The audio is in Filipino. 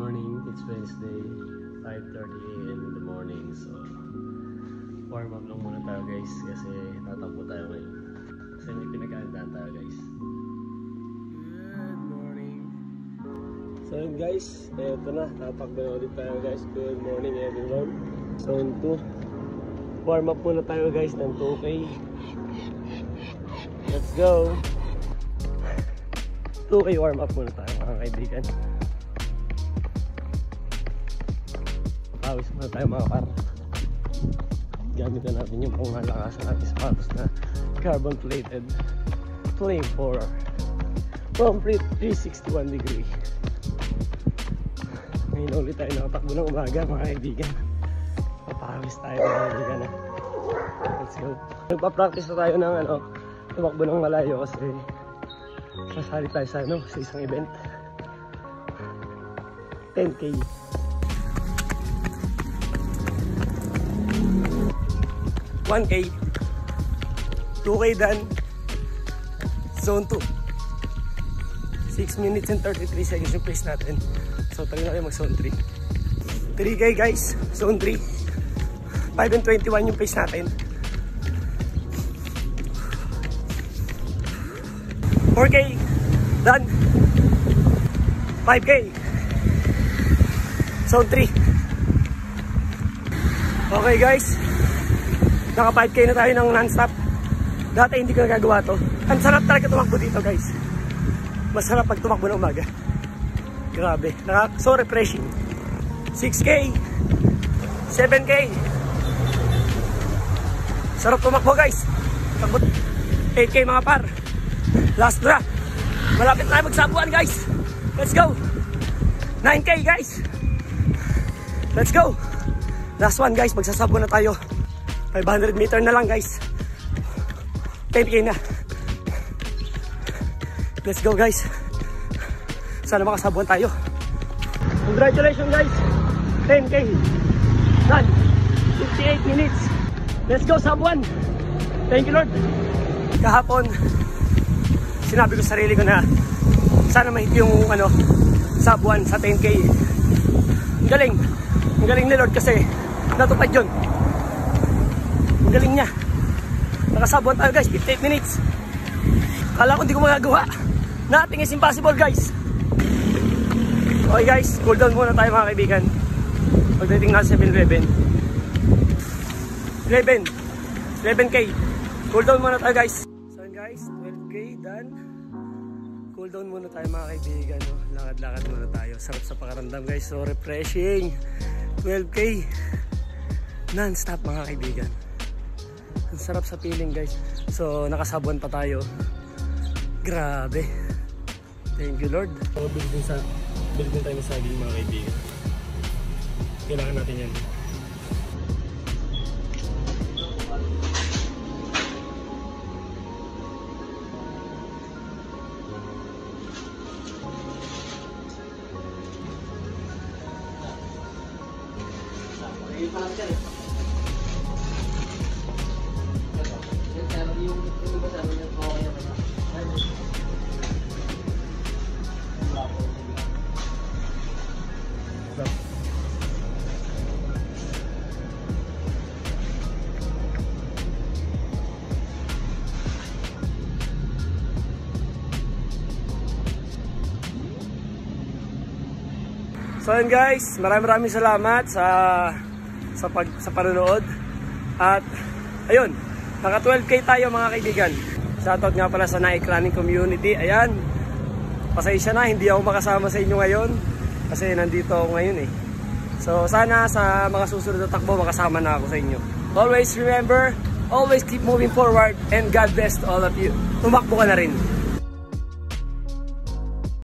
morning. It's Wednesday, 5:30 AM in the morning. So, warm up lang muna tayo guys kasi tatakbo tayo ngayon. Kasi may pinagkaandaan tayo guys. Good morning. So yun guys, eto na. Tatakbo na ulit tayo guys. Good morning everyone. Zone 2. Warm up muna tayo guys ng 2K. Let's go. 2K warm up muna tayo mga kaibigan. Pawis muna tayo mga par. Gamitan natin yung pangalakasan natin sapatos na carbon plated Flame 4 from 361 degree. Ngayon ulit tayo nakatakbo ng umaga mga kaibigan. Papawis tayo mga kaibigan na. Let's go. Nagpa-practice na tayo ng tumakbo ng malayo kasi sasali tayo sa isang event. 10K. 1K. 2K done. Zone 2. 6 minutes and 33 seconds yung pace natin. So tayo na kayo mag zone 3. 3K guys. Zone 3. 5 and 21 yung pace natin. 4K done. 5K zone 3. Okay guys, naka 5K na tayo ng non-stop. Dati hindi ko nagagawa to. Ang sarap talaga tumakbo dito guys. Masarap pag tumakbo ng umaga. Grabe, so refreshing. 6K 7K. Sarap tumakbo guys. Takbo 8K mga par. Last na. Malapit tayo magsabuan guys. Let's go. 9K guys. Let's go. Last one guys. Magsasabuan na tayo. 500 meter na lang guys. 10K na. Let's go guys. Sana makasabuan tayo. Congratulations guys. 10K. Done. 58 minutes. Let's go sabuan. Thank you Lord. Kahapon sinabi ko sa sarili ko na sana mahit yung sabuan sa 10K. Ang galing. Ang galing ni Lord kasi natupad yun. Ang galing niya. Nakasabuan tayo guys, 58 minutes. Kala ko hindi ko magagawa. Nothing is impossible guys. Okay guys, cool down muna tayo mga kaibigan. Pagdating na 7-11 11K. Cool down muna tayo guys. So guys, 12K done. Cool down muna tayo mga kaibigan. Lakad-lakad muna tayo. Sarap sa pakaramdam guys. So refreshing. 12K non-stop mga kaibigan. Ang sarap sa feeling guys. So nakasabuan pa tayo. Grabe. Thank you Lord. So build din tayo sa saging mga kaibigan. Kailangan natin yan. So yun guys, maraming salamat sa panonood. At ayun, naka 12K tayo mga kaibigan. Shoutout nga pala sa Nike Running Community. Ayan, pasensya na, hindi ako makasama sa inyo ngayon kasi nandito ako ngayon eh. So sana sa mga susunod na takbo makasama na ako sa inyo. Always remember, always keep moving forward and God bless to all of you. Tumakbo ka na rin.